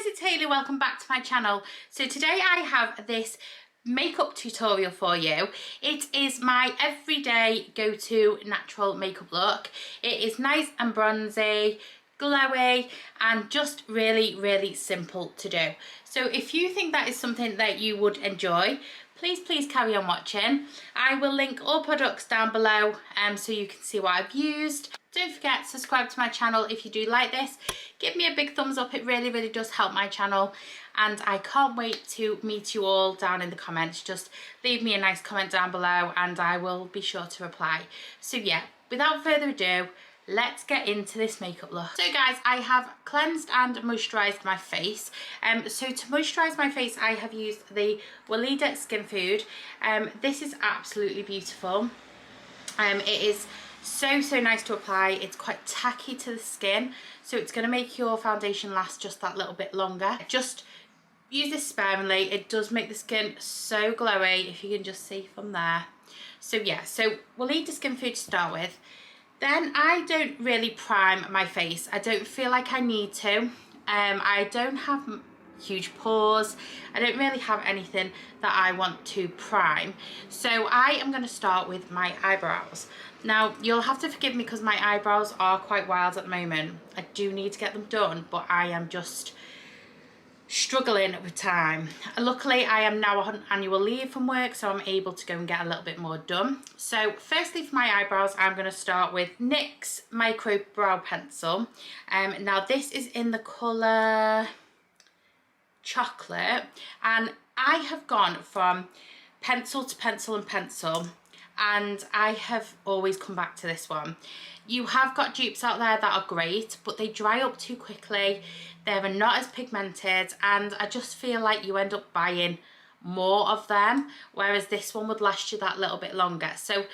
guys, it's Hayley, welcome back to my channel. So today I have this makeup tutorial for you. It is my everyday go-to natural makeup look. It is nice and bronzy, glowy, and just really simple to do. So if you think that is something that you would enjoy, please carry on watching. I will link all products down below so you can see what I've used. Don't forget to subscribe to my channel if you do like this. Give me a big thumbs up, it really does help my channel. And I can't wait to meet you all down in the comments. Just leave me a nice comment down below and I will be sure to reply. So yeah, without further ado, let's get into this makeup look. So guys, I have cleansed and moisturised my face. So to moisturise my face, I have used the Weleda Skin Food. This is absolutely beautiful. It is so nice to apply. It's quite tacky to the skin, so it's going to make your foundation last just that little bit longer. Just use this sparingly. It does make the skin so glowy, if you can just see from there. So yeah, so Weleda Skin Food to start with. Then I don't really prime my face. I don't feel like I need to. I don't have huge pores. I don't really have anything that I want to prime. So I am going to start with my eyebrows. Now you'll have to forgive me because my eyebrows are quite wild at the moment. I do need to get them done, but I am just struggling with time. Luckily I am now on annual leave from work, so I'm able to go and get a little bit more done. So firstly for my eyebrows, I'm going to start with NYX Micro Brow Pencil. Now this is in the colour Chocolate, and I have gone from pencil to pencil and pencil, and I have always come back to this one. You have got dupes out there that are great, but they dry up too quickly. They're not as pigmented, and I just feel like you end up buying more of them, whereas this one would last you that little bit longer. So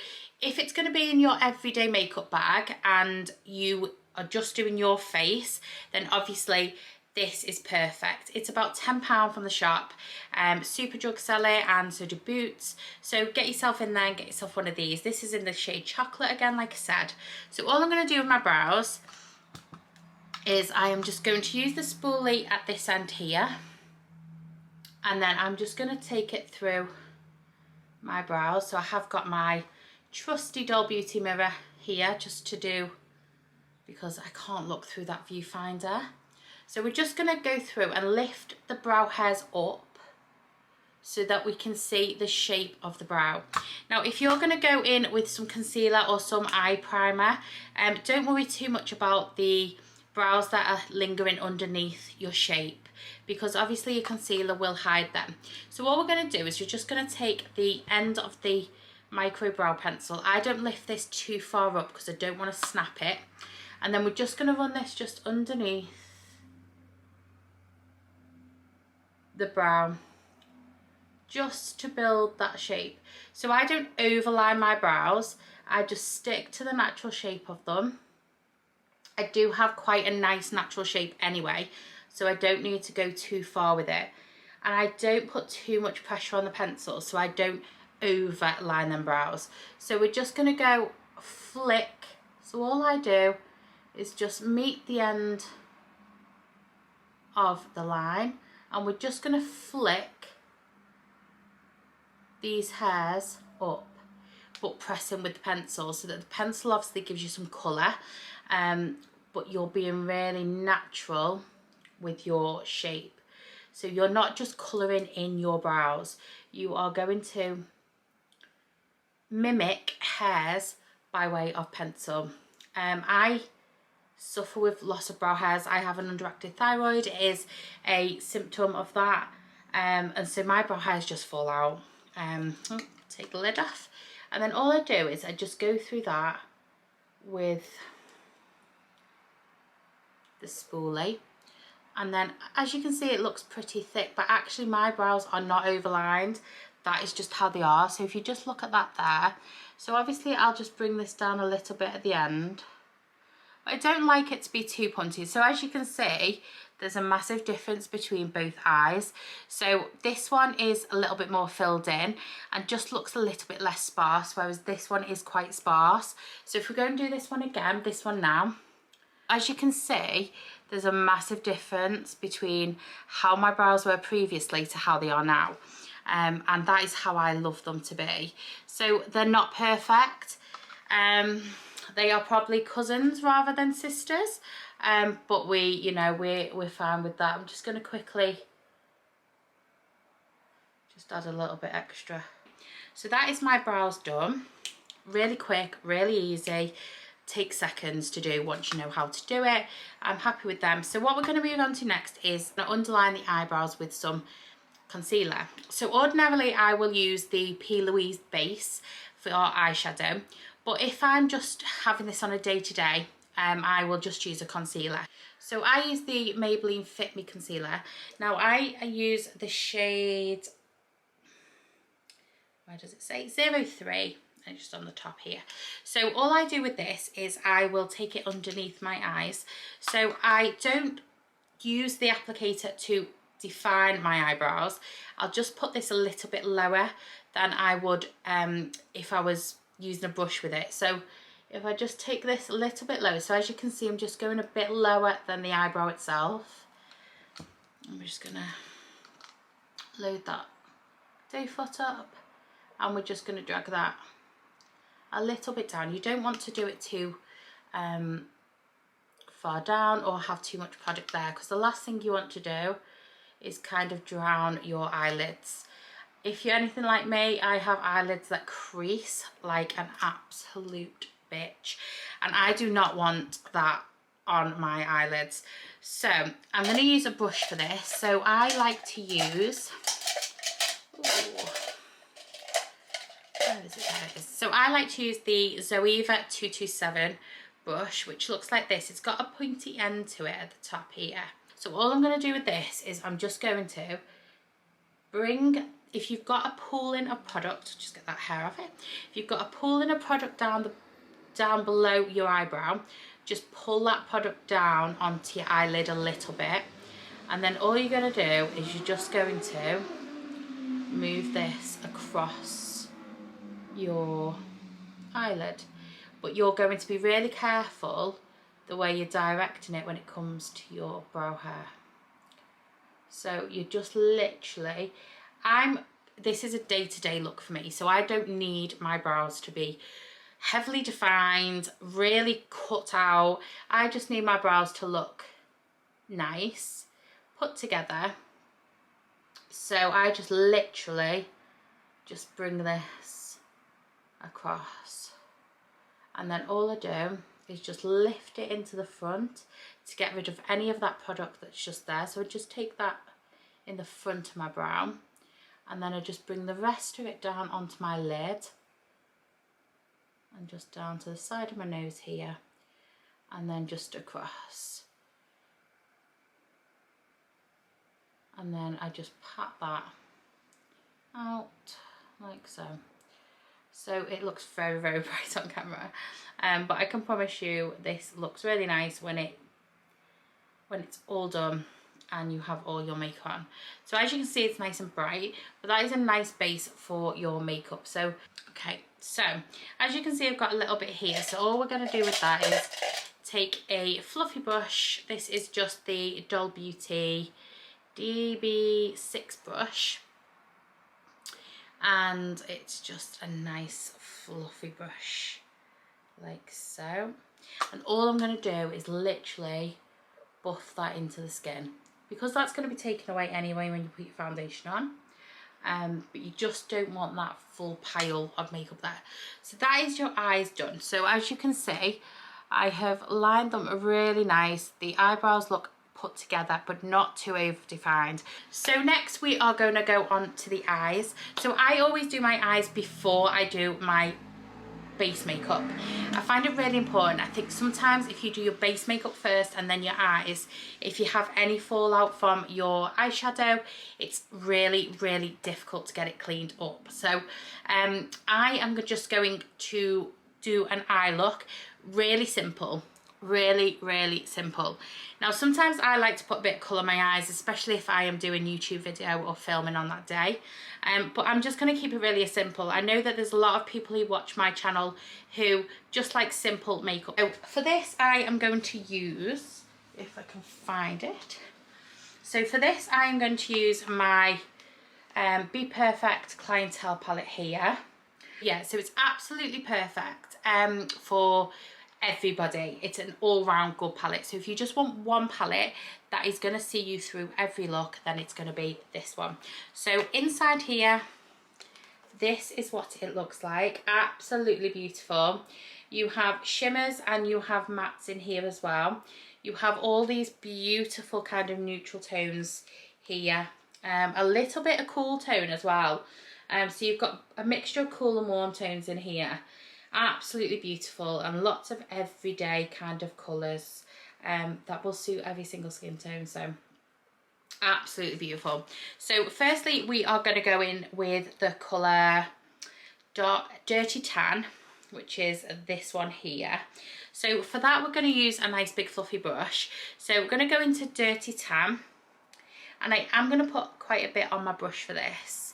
if it's going to be in your everyday makeup bag and you are just doing your face, then obviously this is perfect. It's about £10 from the shop. Superdrug sell it, and so do Boots. So get yourself in there and get yourself one of these. This is in the shade Chocolate again, like I said. So all I'm going to do with my brows is I am just going to use the spoolie at this end here, and then I'm just going to take it through my brows. So I have got my trusty Doll Beauty mirror here just to do, because I can't look through that viewfinder. So we're just going to go through and lift the brow hairs up so that we can see the shape of the brow. Now if you're going to go in with some concealer or some eye primer, don't worry too much about the brows that are lingering underneath your shape, because obviously your concealer will hide them. So what we're going to do is you're just going to take the end of the micro brow pencil. I don't lift this too far up because I don't want to snap it, and then we're just going to run this just underneath the brow, just to build that shape. So I don't overline my brows, I just stick to the natural shape of them. I do have quite a nice natural shape anyway, so I don't need to go too far with it, and I don't put too much pressure on the pencil, so I don't overline them brows. So we're just going to go flick. So all I do is just meet the end of the line, and we're just going to flick these hairs up, but pressing with the pencil, so that the pencil obviously gives you some colour, but you're being really natural with your shape. So you're not just colouring in your brows, you are going to mimic hairs by way of pencil. I suffer with loss of brow hairs. I have an underactive thyroid. It is a symptom of that, and so my brow hairs just fall out. Take the lid off, and then all I do is I just go through that with the spoolie, and then as you can see it looks pretty thick, but actually my brows are not overlined. That is just how they are. So if you just look at that there, so obviously I'll just bring this down a little bit at the end. I don't like it to be too pointed. So as you can see, there's a massive difference between both eyes. So this one is a little bit more filled in and just looks a little bit less sparse, whereas this one is quite sparse. So if we go and do this one again, this one now, as you can see, there's a massive difference between how my brows were previously to how they are now. And that is how I love them to be. So they're not perfect. They are probably cousins rather than sisters. But we're fine with that. I'm just going to quickly just add a little bit extra. So that is my brows done. Really quick, really easy. Takes seconds to do once you know how to do it. I'm happy with them. So what we're going to move on to next is underline the eyebrows with some concealer. So ordinarily I will use the P. Louise base for our eyeshadow, but if I'm just having this on a day-to-day, I will just use a concealer. So I use the Maybelline Fit Me concealer. Now I use the shade, where does it say, 03, and it's just on the top here. So all I do with this is I will take it underneath my eyes. So I don't use the applicator to define my eyebrows. I'll just put this a little bit lower than I would if I was using a brush with it. So if I just take this a little bit lower, so as you can see I'm just going a bit lower than the eyebrow itself. I'm just gonna load that doe foot up, and we're just going to drag that a little bit down. You don't want to do it too far down or have too much product there, because the last thing you want to do is kind of drown your eyelids. If you're anything like me, I have eyelids that crease like an absolute bitch, and I do not want that on my eyelids. So I'm going to use a brush for this. So I like to use, where is it? There it is. So I like to use the Zoeva 227 brush, which looks like this. It's got a pointy end to it at the top here. So all I'm going to do with this is I'm just going to bring, if you've got a pooling of product, just get that hair off it. If you've got a pooling of product down below your eyebrow, just pull that product down onto your eyelid a little bit, and then all you're going to do is you're just going to move this across your eyelid. But you're going to be really careful the way you're directing it when it comes to your brow hair. So you just literally, this is a day-to-day look for me, so I don't need my brows to be heavily defined, really cut out. I just need my brows to look nice, put together. So I just literally just bring this across, and then all I do is just lift it into the front to get rid of any of that product that's just there. So I just take that in the front of my brow, and then I just bring the rest of it down onto my lid and just down to the side of my nose here, and then just across. And then I just pat that out like so. So it looks very, very bright on camera, but I can promise you this looks really nice when it's all done and you have all your makeup on. So as you can see, it's nice and bright, but that is a nice base for your makeup. So okay, so as you can see, I've got a little bit here. So all we're going to do with that is take a fluffy brush. This is just the Doll Beauty DB6 brush, and it's just a nice fluffy brush like so, and all I'm going to do is literally buff that into the skin, because that's going to be taken away anyway when you put your foundation on, but you just don't want that full pile of makeup there. So that is your eyes done. So as you can see, I have lined them really nice. The eyebrows look put together but not too over defined. So next we are going to go on to the eyes. So I always do my eyes before I do my base makeup. I find it really important. I think sometimes if you do your base makeup first and then your eyes, if you have any fallout from your eyeshadow, it's really, really difficult to get it cleaned up. So I am just going to do an eye look, really simple, really, really simple. Now sometimes I like to put a bit of colour in my eyes, especially if I am doing YouTube video or filming on that day, but I'm just going to keep it really simple. I know that there's a lot of people who watch my channel who just like simple makeup. So for this I am going to use if I can find it. So for this, I am going to use my Be Perfect Clientele palette here. Yeah, so it's absolutely perfect for everybody. It's an all-round good palette. So if you just want one palette that is going to see you through every look, then it's going to be this one. So inside here, this is what it looks like. Absolutely beautiful. You have shimmers and you have mattes in here as well. You have all these beautiful kind of neutral tones here. A little bit of cool tone as well. So you've got a mixture of cool and warm tones in here. Absolutely beautiful, and lots of everyday kind of colours that will suit every single skin tone. So absolutely beautiful. So firstly, we are going to go in with the colour Dirty Tan, which is this one here. So for that, we're going to use a nice big fluffy brush. So we're going to go into Dirty Tan, and I am going to put quite a bit on my brush for this.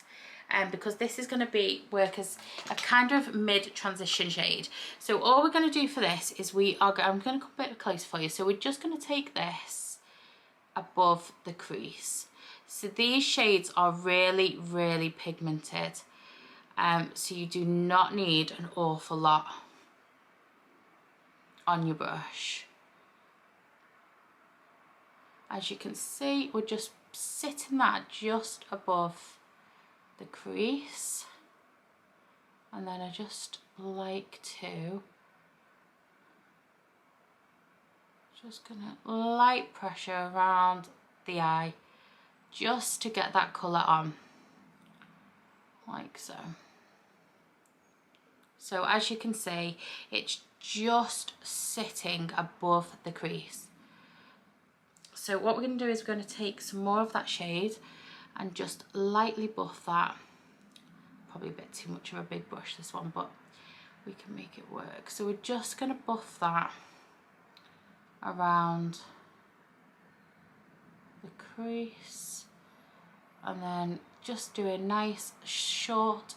Because this is going to work as a kind of mid-transition shade. So all we're going to do for this is I'm going to come a bit closer for you. So we're just going to take this above the crease. So these shades are really, really pigmented. So you do not need an awful lot on your brush. As you can see, we're just sitting that just above the crease, and then I just like to gonna light pressure around the eye just to get that colour on, like so. So as you can see, it's just sitting above the crease. So what we're going to do is we're going to take some more of that shade and just lightly buff that. Probably a bit too much of a big brush, this one, but we can make it work. So we're just going to buff that around the crease, and then just do a nice short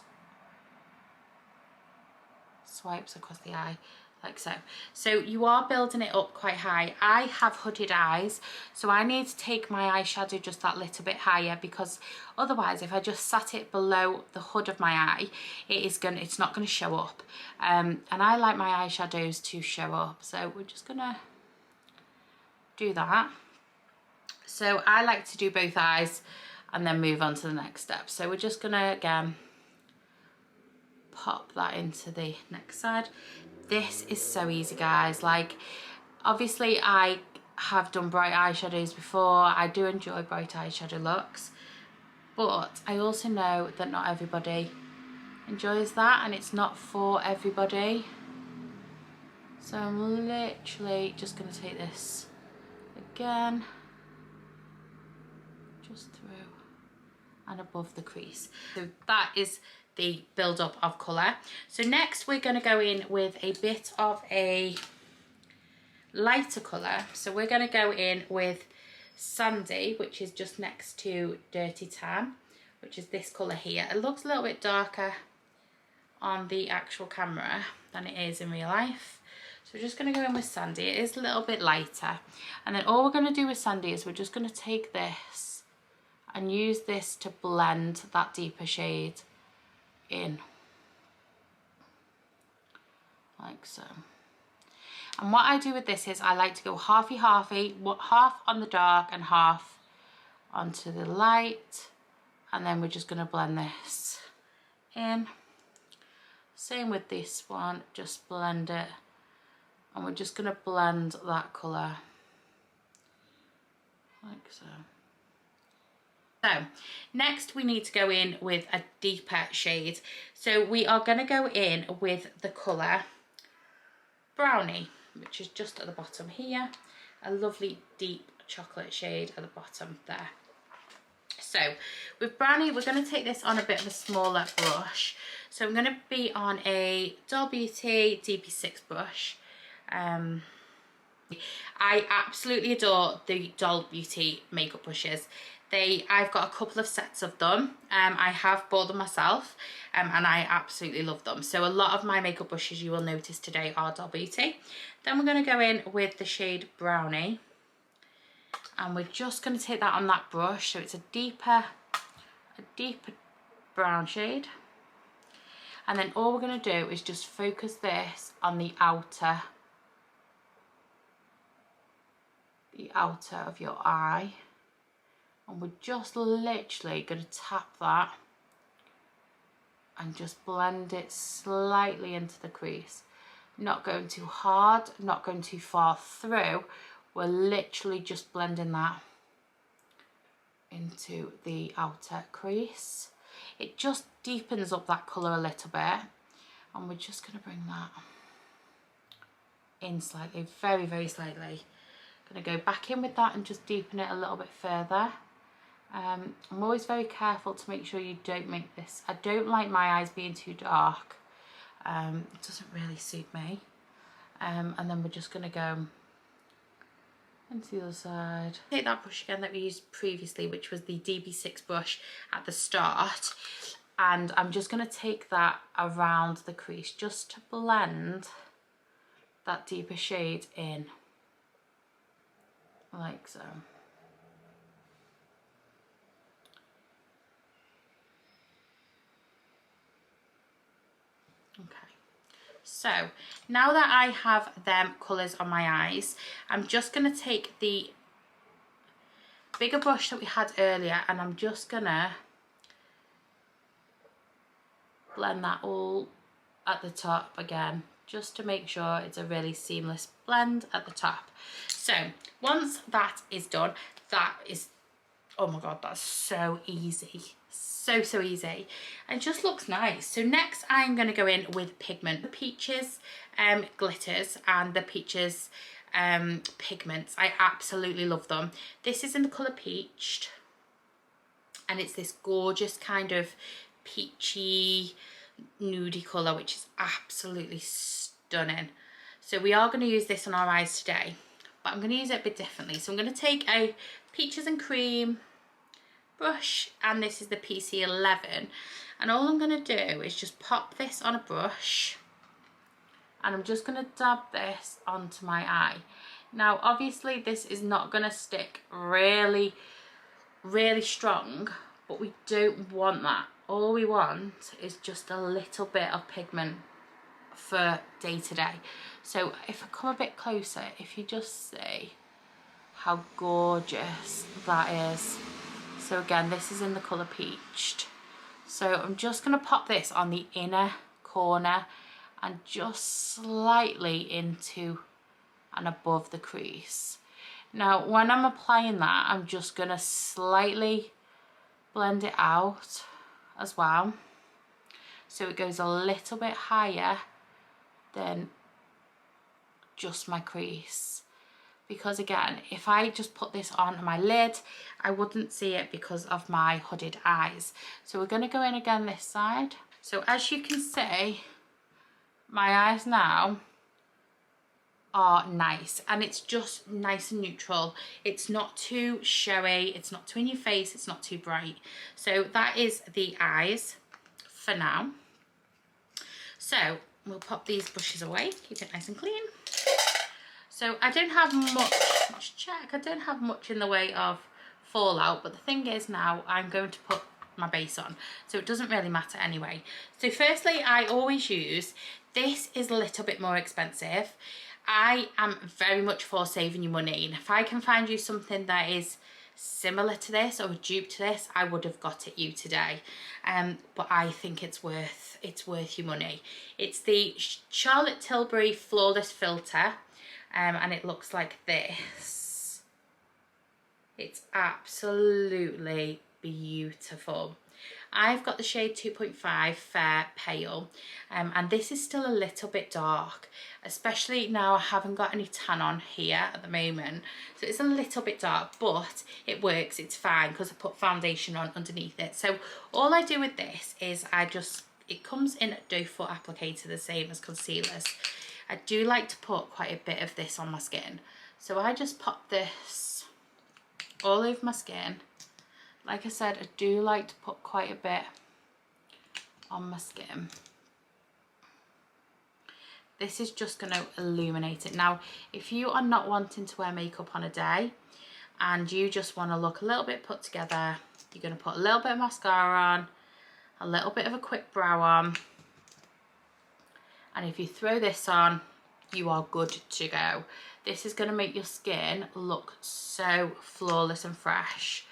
swipes across the eye, like so. So you are building it up quite high. I have hooded eyes, so I need to take my eyeshadow just that little bit higher, because otherwise if I just sat it below the hood of my eye, it's not going to show up. And I like my eyeshadows to show up, so we're just gonna do that. So I like to do both eyes and then move on to the next step. So we're just gonna again pop that into the next side. This is so easy, guys. Like, obviously I have done bright eyeshadows before. I do enjoy bright eyeshadow looks, but I also know that not everybody enjoys that, and it's not for everybody. So I'm literally just going to take this again, just through and above the crease. So that is the build up of colour. So next we're going to go in with a bit of a lighter colour. So we're going to go in with Sandy, which is just next to Dirty Tan, which is this colour here. It looks a little bit darker on the actual camera than it is in real life. So we're just going to go in with Sandy. It is a little bit lighter. And then all we're going to do with Sandy is we're just going to take this and use this to blend that deeper shade in, like so. And what I do with this is I like to go halfy, half on the dark and half onto the light, and then we're just going to blend this in. Same with this one, just blend it, and we're just going to blend that colour like so. So next we need to go in with a deeper shade. So we are going to go in with the colour Brownie, which is just at the bottom here. A lovely deep chocolate shade at the bottom there. So with Brownie, we're going to take this on a bit of a smaller brush. So I'm going to be on a Doll Beauty DP6 brush. I absolutely adore the Doll Beauty makeup brushes. I've got a couple of sets of them. I have bought them myself, and I absolutely love them. So a lot of my makeup brushes you will notice today are Doll Beauty. Then we're going to go in with the shade Brownie, And we're just going to take that on that brush, so it's a deeper brown shade. And then all we're going to do is just focus this on the outer of your eye. And we're just literally going to tap that and just blend it slightly into the crease. Not going too hard, not going too far through. We're literally just blending that into the outer crease. It just deepens up that colour a little bit, and we're just going to bring that in slightly, very, very slightly. Going to go back in with that and just deepen it a little bit further. I'm always very careful to make sure you don't make this. I don't like my eyes being too dark. It doesn't really suit me. And then we're just going to go into the other side. Take that brush again that we used previously, which was the DB6 brush at the start, and I'm just going to take that around the crease just to blend that deeper shade in, like so. Okay. So now that I have them colours on my eyes, I'm just going to take the bigger brush that we had earlier, and I'm just going to blend that all at the top again, just to make sure it's a really seamless blend at the top. So once that is done, that is, oh my god, that's so easy. So easy, and just looks nice. So next I'm going to go in with pigment. The Peaches glitters and the Peaches pigments, I absolutely love them. This is in the colour Peached, and it's this gorgeous kind of peachy nudie colour, which is absolutely stunning. So we are going to use this on our eyes today, but I'm going to use it a bit differently. So I'm going to take a Peaches and Cream brush, and this is the PC11, and all I'm going to do is just pop this on a brush, and I'm just going to dab this onto my eye. Now obviously this is not going to stick really strong, but we don't want that. All we want is just a little bit of pigment for day to day. So if I come a bit closer, if you just see how gorgeous that is. So again, this is in the colour Peached. So I'm just going to pop this on the inner corner and just slightly into and above the crease. Now when I'm applying that, I'm just going to slightly blend it out as well, so it goes a little bit higher than just my crease. Because again, if I just put this on my lid, I wouldn't see it because of my hooded eyes. So we're going to go in again this side. So as you can see, my eyes now are nice, and it's just nice and neutral. It's not too showy, it's not too in your face, it's not too bright. So that is the eyes for now. So we'll pop these brushes away, keep it nice and clean. So I don't have I don't have much in the way of fallout, but the thing is now I'm going to put my base on, so it doesn't really matter anyway. So firstly, I always use, this is a little bit more expensive. I am very much for saving you money, and if I can find you something that is similar to this or a dupe to this, I would have got it you today. But I think it's worth your money. It's the Charlotte Tilbury Flawless Filter. And it looks like this. It's absolutely beautiful. I've got the shade 2.5 Fair Pale, and this is still a little bit dark, especially now I haven't got any tan on here at the moment, so it's a little bit dark, but it works, it's fine, because I put foundation on underneath it. So all I do with this is it comes in a doe foot applicator, the same as concealers. I do like to put quite a bit of this on my skin, so I just pop this all over my skin. Like I said, I do like to put quite a bit on my skin. This is just going to illuminate it. Now, if you are not wanting to wear makeup on a day, and you just want to look a little bit put together, you're going to put a little bit of mascara on, a little bit of a quick brow on, and if you throw this on, you are good to go. This is going to make your skin look so flawless and fresh.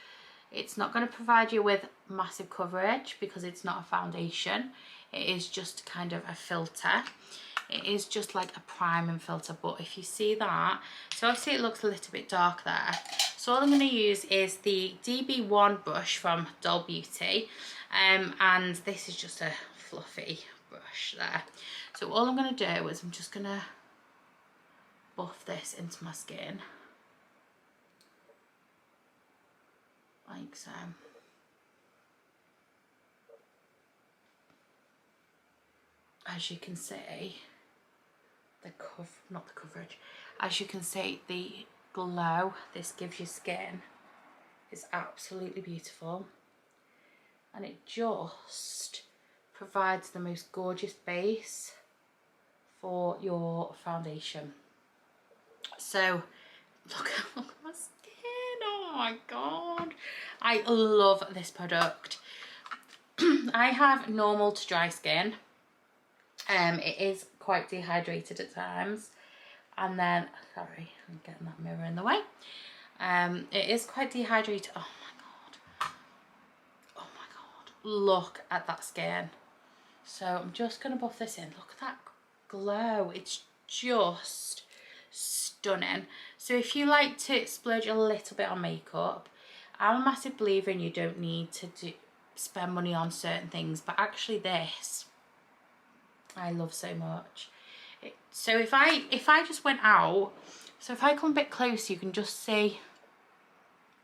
It's not going to provide you with massive coverage because it's not a foundation. It is just kind of a filter. It is just like a priming filter, but if you see that, so obviously it looks a little bit dark there. So all I'm going to use is the DB1 brush from Doll Beauty, and this is just a fluffy brush there. So all I'm going to do is I'm just going to buff this into my skin, like so. As you can see, not the coverage, as you can see, the glow this gives your skin is absolutely beautiful, and it just provides the most gorgeous base for your foundation. So look at my skin, oh my god, I love this product. I have normal to dry skin. It is quite dehydrated at times, and then, sorry, I'm getting that mirror in the way. It is quite dehydrated. Oh my god, oh my god, look at that skin. So I'm just going to buff this in. Look at that glow, it's just stunning. So if you like to splurge a little bit on makeup, I'm a massive believer in you don't need to spend money on certain things, but actually this I love so much. So if I just went out, so if I come a bit closer, you can just see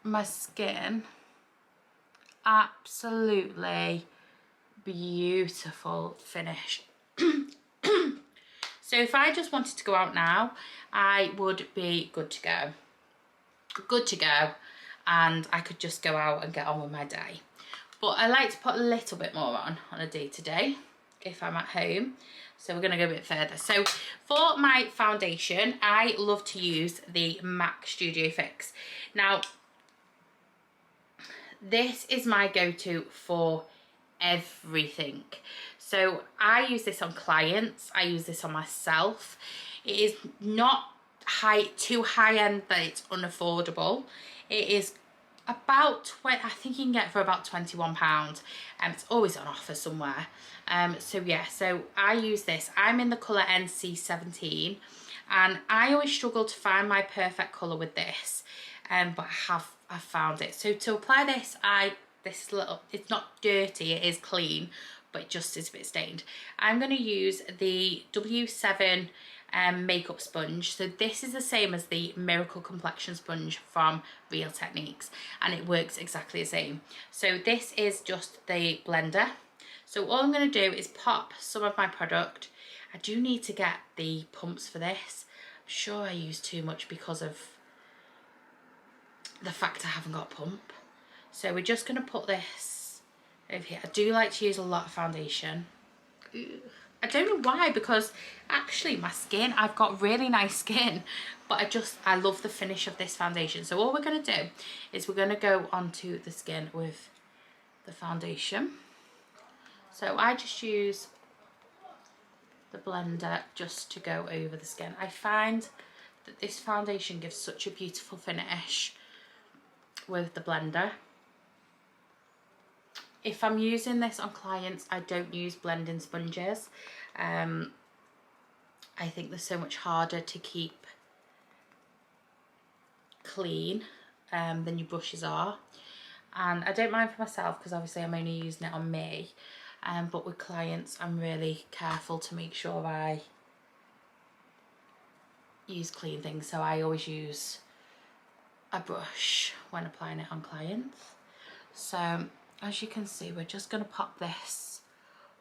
my skin. Absolutely beautiful finish. So if I just wanted to go out now, I would be good to go. Good to go, and I could just go out and get on with my day. But I like to put a little bit more on a day-to-day if I'm at home. So we're going to go a bit further. So for my foundation, I love to use the MAC Studio Fix. Now, this is my go-to for everything. So I use this on clients, I use this on myself. It is not too high end that it's unaffordable. It is about I think you can get it for about £21, and it's always on offer somewhere. So yeah, so I use this. I'm in the colour NC17, and I always struggle to find my perfect colour with this, but I've found it. So to apply this, it's not dirty, it is clean, but it just is a bit stained. I'm going to use the W7 makeup sponge. So this is the same as the Miracle Complexion Sponge from Real Techniques, and it works exactly the same. So this is just the blender. So all I'm going to do is pop some of my product. I do need to get the pumps for this. I'm sure I use too much because of the fact I haven't got a pump. So we're just going to put this over here. I do like to use a lot of foundation. I don't know why, because actually my skin, I've got really nice skin, but I love the finish of this foundation. So all we're going to do is we're going to go onto the skin with the foundation. So I just use the blender just to go over the skin. I find that this foundation gives such a beautiful finish with the blender. If I'm using this on clients, I don't use blending sponges. I think they're so much harder to keep clean than your brushes are. And I don't mind for myself because obviously I'm only using it on me. But with clients, I'm really careful to make sure I use clean things. So I always use a brush when applying it on clients. So as you can see, we're just going to pop this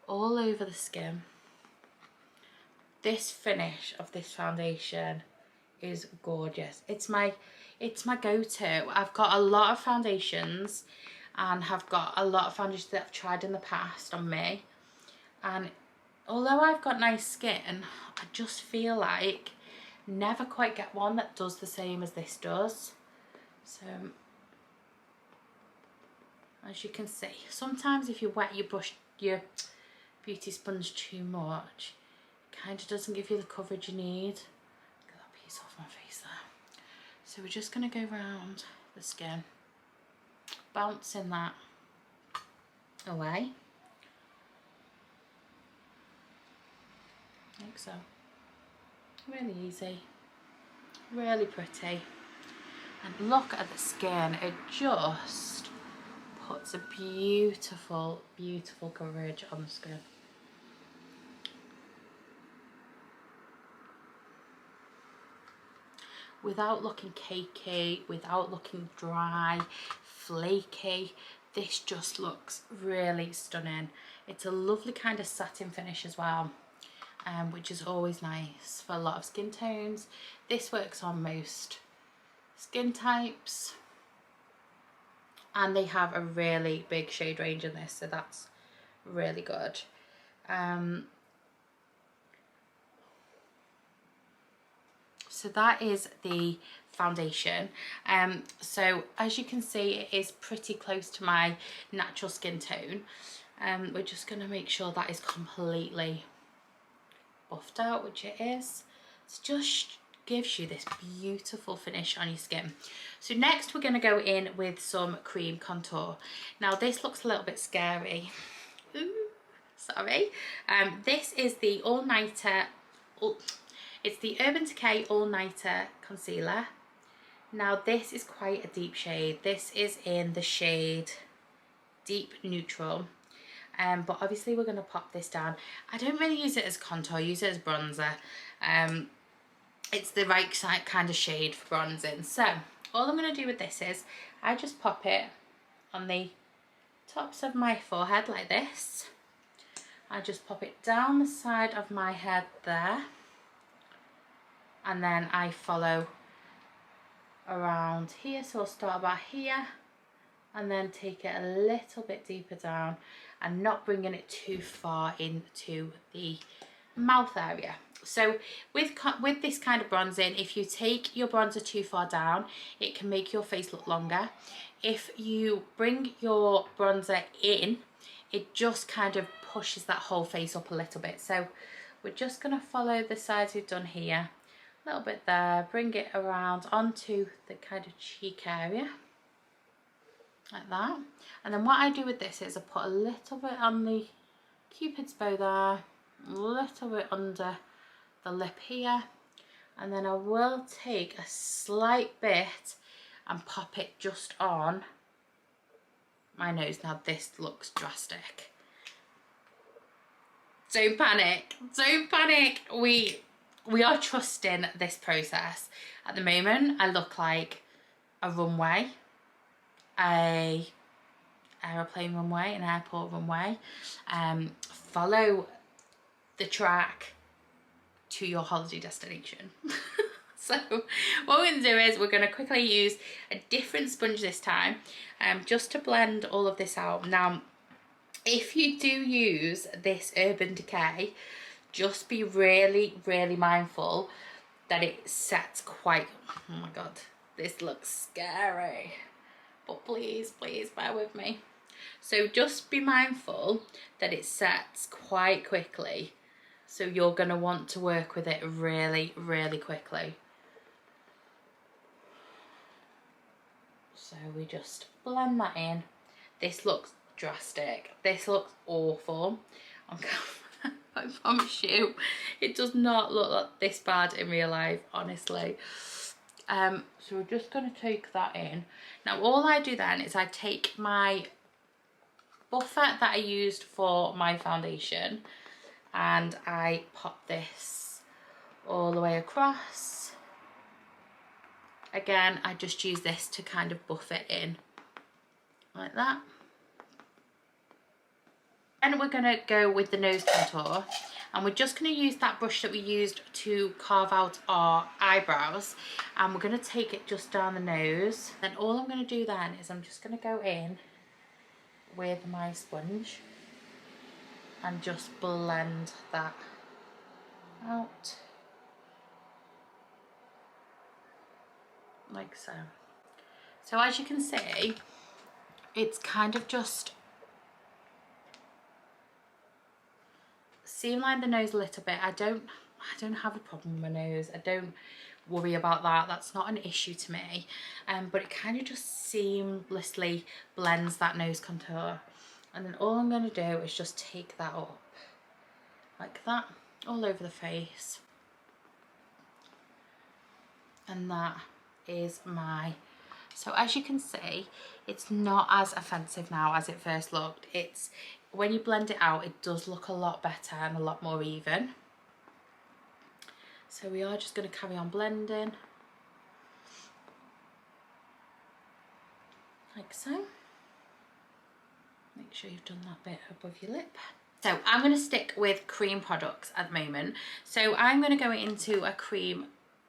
all over the skin. This finish of this foundation is gorgeous. It's my go-to. I've got a lot of foundations and have got a lot of foundations that I've tried in the past on me, and although I've got nice skin, I just feel like never quite get one that does the same as this does. So as you can see, sometimes if you wet your beauty sponge too much, it kind of doesn't give you the coverage you need. Get that piece off my face there. So we're just going to go around the skin, bouncing that away, like so. Really easy, really pretty. And look at the skin, it just puts a beautiful, beautiful coverage on the skin. Without looking cakey, without looking dry, flaky, this just looks really stunning. It's a lovely kind of satin finish as well, which is always nice for a lot of skin tones. This works on most skin types, and they have a really big shade range in this, so that's really good. So that is the foundation. So as you can see, it is pretty close to my natural skin tone. We're just going to make sure that is completely buffed out, which it is. It just gives you this beautiful finish on your skin. So next we're going to go in with some cream contour. Now this looks a little bit scary. Ooh, sorry. This is the All Nighter. It's the Urban Decay All Nighter Concealer. Now this is quite a deep shade. This is in the shade Deep Neutral. But obviously we're going to pop this down. I don't really use it as contour, I use it as bronzer. It's the right kind of shade for bronzing. So all I'm going to do with this is I just pop it on the tops of my forehead like this. I just pop it down the side of my head there. And then I follow around here, so I'll start about here and then take it a little bit deeper down and not bringing it too far into the mouth area. So with this kind of bronzing, if you take your bronzer too far down, it can make your face look longer. If you bring your bronzer in, it just kind of pushes that whole face up a little bit. So we're just going to follow the sides we've done here. A little bit there, bring it around onto the kind of cheek area like that. And then what I do with this is I put a little bit on the cupid's bow there, a little bit under the lip here, and then I will take a slight bit and pop it just on my nose. Now this looks drastic. Don't panic, don't panic. We are trusting this process. At the moment, I look like a runway, a aeroplane runway, an airport runway. Follow the track to your holiday destination. So what we're going to do is we're going to quickly use a different sponge this time, just to blend all of this out. Now, if you do use this Urban Decay, just be really, really mindful that it sets quite, oh my god, this looks scary, but please, please bear with me. So just be mindful that it sets quite quickly, so you're going to want to work with it really, really quickly. So we just blend that in. This looks drastic, this looks awful. I promise you, it does not look like this bad in real life, honestly. So we're just going to take that in. Now all I do then is I take my buffer that I used for my foundation and I pop this all the way across. Again, I just use this to kind of buff it in like that. And we're going to go with the nose contour, and we're just going to use that brush that we used to carve out our eyebrows, and we're going to take it just down the nose. Then all I'm going to do then is I'm just going to go in with my sponge and just blend that out like so. So as you can see, it's kind of just seamline the nose a little bit. I don't have a problem with my nose. I don't worry about that. That's not an issue to me. But it kind of just seamlessly blends that nose contour. And then all I'm going to do is just take that up like that all over the face. And that is my... So as you can see, it's not as offensive now as it first looked. It's, when you blend it out, it does look a lot better and a lot more even. So we are just going to carry on blending. Like so. Make sure you've done that bit above your lip. So I'm going to stick with cream products at the moment. So I'm going to go into a cream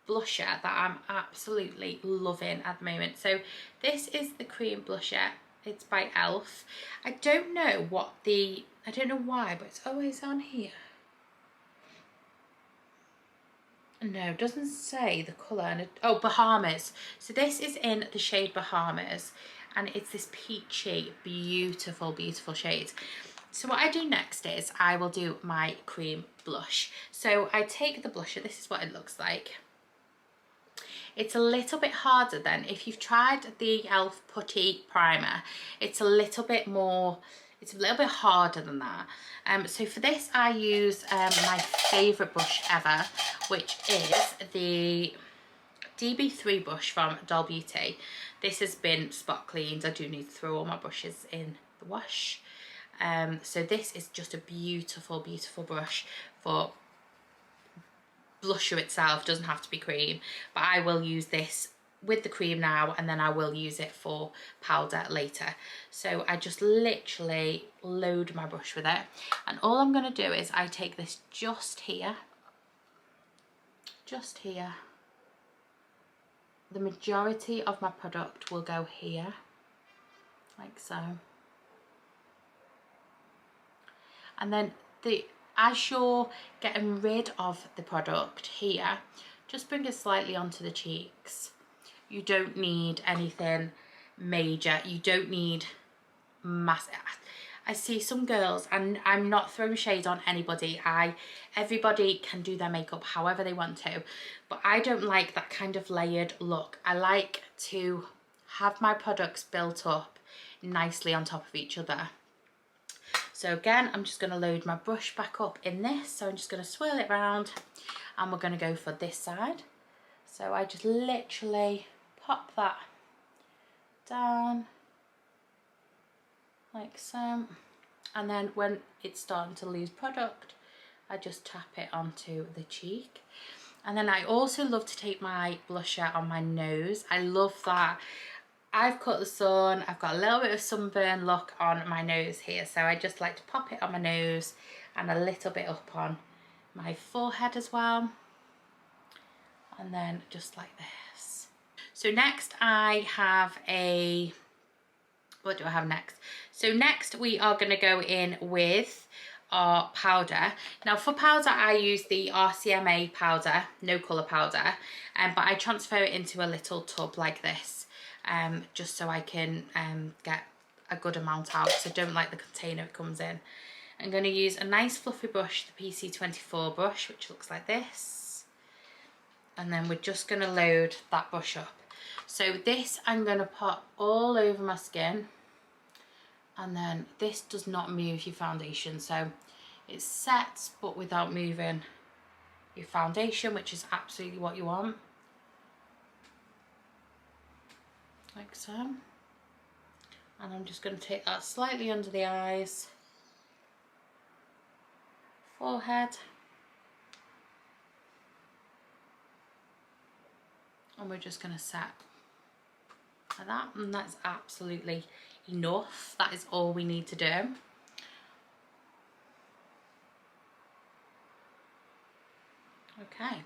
blusher that I'm absolutely loving at the moment. So this is the cream blusher. It's by ELF. I don't know why, but it's always on here. No, it doesn't say the colour. And oh, Bahamas. So this is in the shade Bahamas, and it's this peachy, beautiful, beautiful shade. So what I do next is I will do my cream blush. So I take the blusher. This is what it looks like. It's a little bit harder than if you've tried the ELF Putty Primer. It's a little bit more, it's a little bit harder than that. So for this I use my favourite brush ever, which is the DB3 brush from Doll Beauty. This has been spot cleaned. I do need to throw all my brushes in the wash. So this is just a beautiful, beautiful brush for blusher itself. Doesn't have to be cream, but I will use this with the cream now, and then I will use it for powder later. So I just literally load my brush with it, and all I'm going to do is I take this just here. The majority of my product will go here, like so. And then as you're getting rid of the product here, just bring it slightly onto the cheeks. You don't need anything major. You don't need massive. I see some girls, and I'm not throwing shade on anybody. Everybody can do their makeup however they want to, but I don't like that kind of layered look. I like to have my products built up nicely on top of each other. So again, I'm just going to load my brush back up in this. So I'm just going to swirl it around, and we're going to go for this side. So I just literally pop that down like so. And then when it's starting to lose product, I just tap it onto the cheek. And then I also love to take my blusher on my nose. I love that. I've caught the sun, I've got a little bit of sunburn look on my nose here, so I just like to pop it on my nose and a little bit up on my forehead as well. And then just like this. So next I have what do I have next? So next we are going to go in with our powder. Now for powder I use the Rcma powder, no colour powder, but I transfer it into a little tub like this. Just so I can get a good amount out, so don't like the container it comes in. I'm going to use a nice fluffy brush, the PC24 brush, which looks like this, and then we're just going to load that brush up. So this I'm going to put all over my skin, and then this does not move your foundation, so it sets but without moving your foundation, which is absolutely what you want. Like so. And I'm just going to take that slightly under the eyes, forehead, and we're just going to set like that, and that's absolutely enough. That is all we need to do. Okay.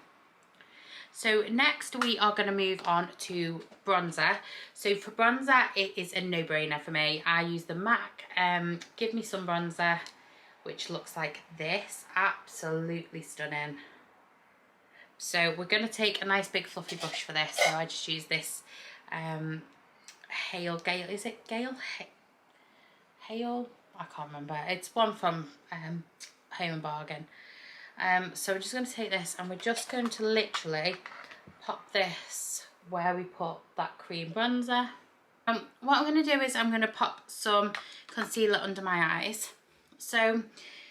So next we are going to move on to bronzer. So for bronzer, it is a no-brainer for me. I use the MAC Give Me Some bronzer, which looks like this. Absolutely stunning. So we're going to take a nice big fluffy brush for this. So I just use this Gale, is it Gale? Hale? I can't remember. It's one from Home and Bargain. So we're just going to take this and we're just going to literally pop this where we put that cream bronzer. What I'm going to do is I'm going to pop some concealer under my eyes. So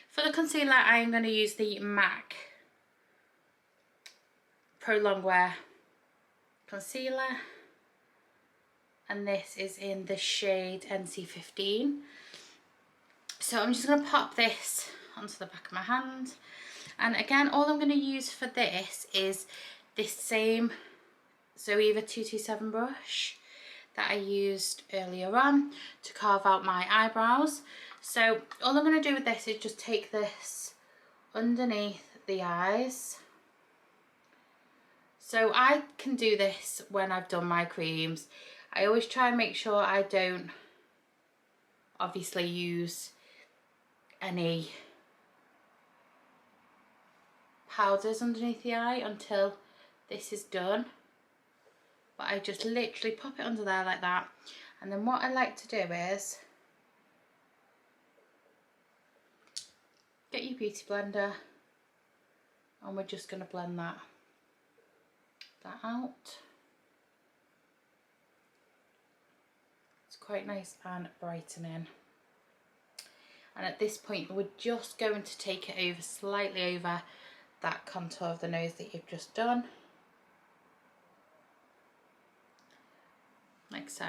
for the concealer I am going to use the MAC Pro Longwear concealer, and this is in the shade NC15. So I'm just going to pop this onto the back of my hand, and again all I'm going to use for this is this same Zoeva 227 brush that I used earlier on to carve out my eyebrows. So all I'm going to do with this is just take this underneath the eyes. So I can do this when I've done my creams. I always try and make sure I don't obviously use any powders underneath the eye until this is done. But I just literally pop it under there like that. And then what I like to do is get your beauty blender, and we're just going to blend that out. It's quite nice and brightening. And at this point we're just going to take it over, slightly over that contour of the nose that you've just done, like so,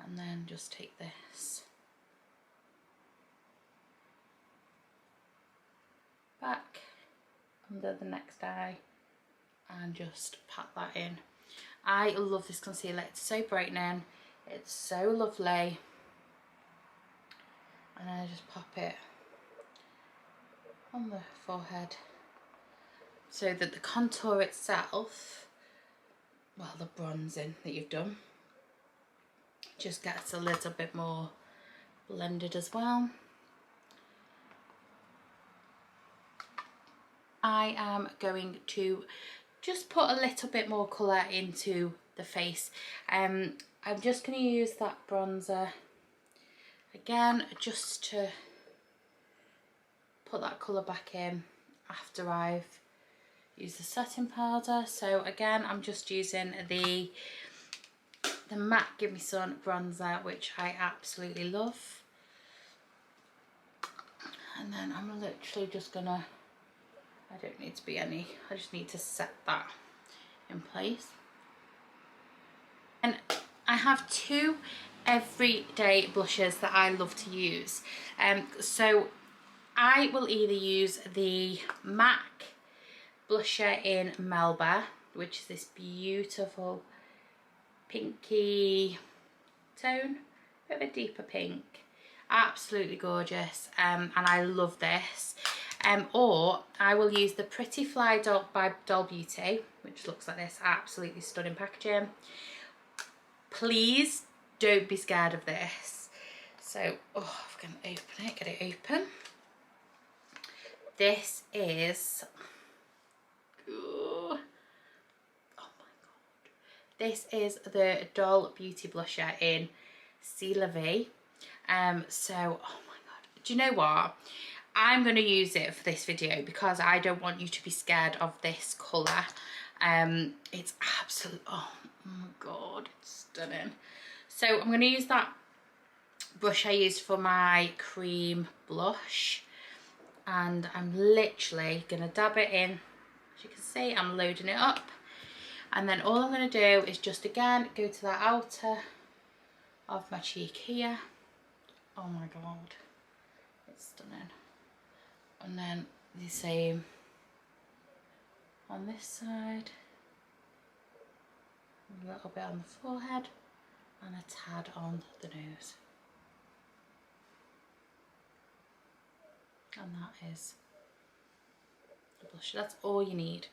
and then just take this back under the next eye and just pat that in. I love this concealer, it's so brightening, it's so lovely. And then I just pop it on the forehead so that the contour itself, well, the bronzing that you've done, just gets a little bit more blended as well. I am going to just put a little bit more colour into the face. I'm just going to use that bronzer again just to put that colour back in after I've used the setting powder. So again I'm just using the MAC Give Me Sun bronzer, which I absolutely love. And then I'm literally just gonna, I don't need to be any, I just need to set that in place. And I have two everyday blushes that I love to use. So I will either use the MAC blusher in Melba, which is this beautiful pinky tone, bit of a deeper pink, absolutely gorgeous, and I love this. Or I will use the Pretty Fly Doll by Doll Beauty, which looks like this, absolutely stunning packaging. Please don't be scared of this. So, oh, I'm going to open it, get it open. This is, oh my god, this is the Doll Beauty blusher in C'est La Vie. So, oh my god, do you know what? I'm going to use it for this video because I don't want you to be scared of this colour. It's absolute, oh my god, it's stunning. So I'm going to use that brush I used for my cream blush, and I'm literally going to dab it in. As you can see, I'm loading it up, and then all I'm going to do is just again go to that outer of my cheek here. Oh my god, it's stunning. And then the same on this side, a little bit on the forehead and a tad on the nose. And that is the blush. That's all you need.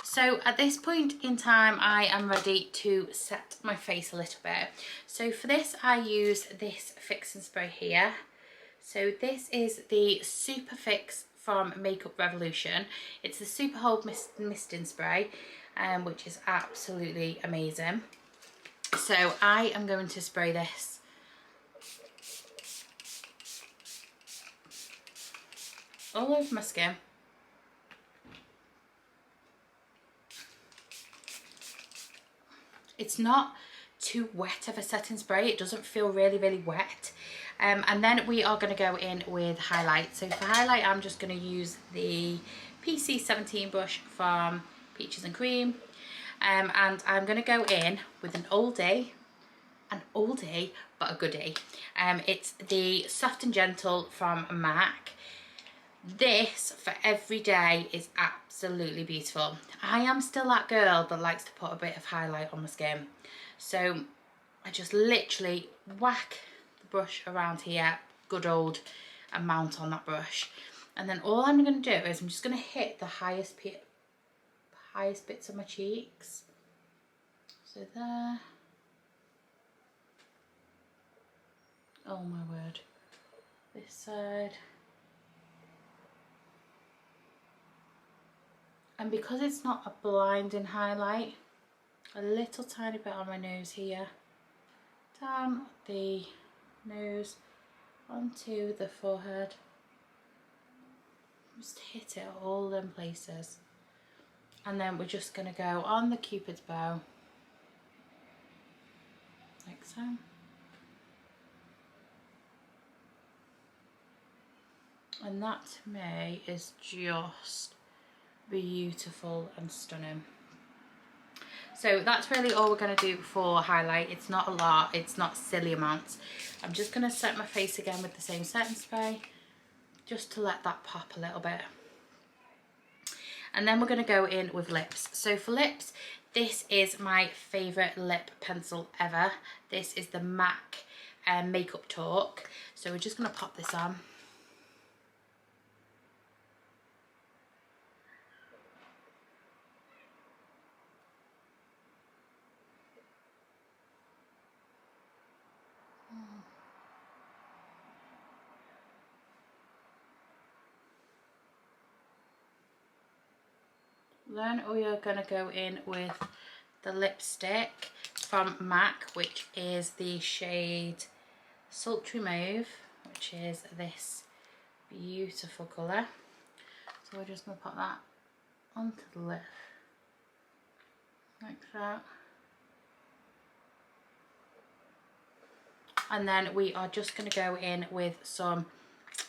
So at this point in time I am ready to set my face a little bit. So for this I use this fixing spray here. So this is the Super Fix from Makeup Revolution. It's the Super Hold Misting Spray, which is absolutely amazing. So I am going to spray this all over my skin. It's not too wet of a setting spray. It doesn't feel really wet. And then we are going to go in with highlight. So for highlight, I'm just going to use the PC17 brush from Peaches and Cream. And I'm going to go in with an oldie, but a goodie. It's the Soft and Gentle from MAC. This for every day is absolutely beautiful. I am still that girl that likes to put a bit of highlight on my skin. So I just literally whack the brush around here, good old amount on that brush. And then all I'm going to do is I'm just going to hit the highest bits of my cheeks. So there. Oh my word. This side. And because it's not a blinding highlight, a little tiny bit on my nose here, down the nose, onto the forehead. Just hit it all them places. And then we're just going to go on the Cupid's bow, like so. And that to me is just beautiful and stunning. So that's really all we're going to do for highlight. It's not a lot, it's not silly amounts. I'm just going to set my face again with the same setting spray, just to let that pop a little bit. And then we're going to go in with lips. So for lips, this is my favourite lip pencil ever. This is the MAC Makeup Talk. So we're just going to pop this on. Then we are going to go in with the lipstick from MAC, which is the shade Sultry Mauve, which is this beautiful colour. So we're just going to put that onto the lip, like that. And then we are just going to go in with some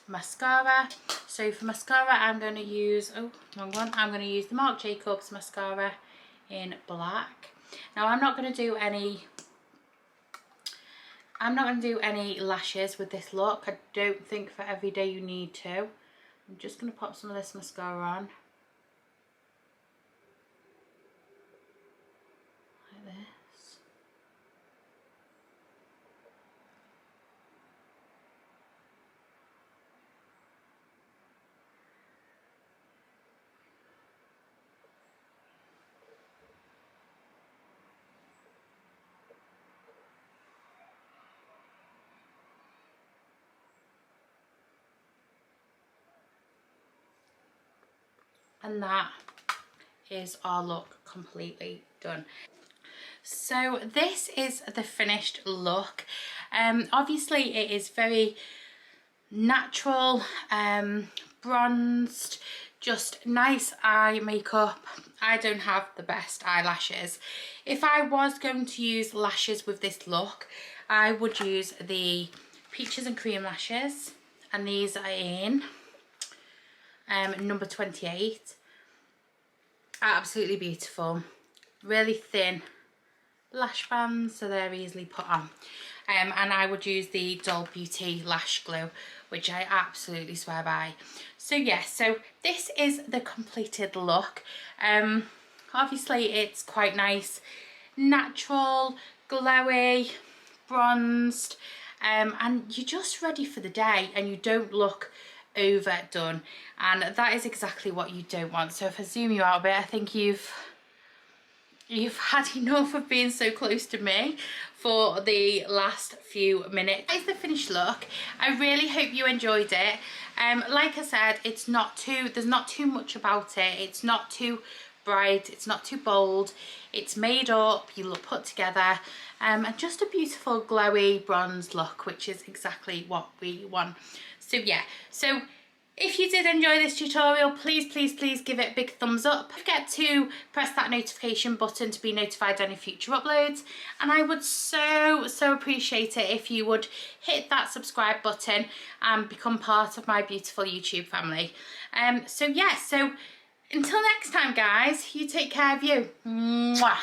mascara. So for mascara, I'm going to use, oh, wrong one. I'm going to use the Marc Jacobs mascara in black. Now I'm not going to do any lashes with this look. I don't think for every day you need to. I'm just going to pop some of this mascara on, like this. And that is our look completely done. So this is the finished look. Obviously it is very natural, bronzed, just nice eye makeup. I don't have the best eyelashes. If I was going to use lashes with this look, I would use the Peaches and Cream lashes, and these are in number 28. Absolutely beautiful, really thin lash bands, so they're easily put on. And I would use the Doll Beauty Lash Glue, which I absolutely swear by. So yes, so this is the completed look. Obviously it's quite nice, natural, glowy, bronzed, and you're just ready for the day and you don't look overdone, and that is exactly what you don't want. So if I zoom you out a bit, I think you've had enough of being so close to me for the last few minutes. It's the finished look. I really hope you enjoyed it. Like I said, there's not too much about it. It's not too bright, it's not too bold, it's made up, you look put together. and just a beautiful glowy bronze look, which is exactly what we want. So yeah, so if you did enjoy this tutorial, please give it a big thumbs up. Don't forget to press that notification button to be notified of any future uploads, and I would so appreciate it if you would hit that subscribe button and become part of my beautiful YouTube family. So yeah, so until next time guys, you take care of you. Mwah.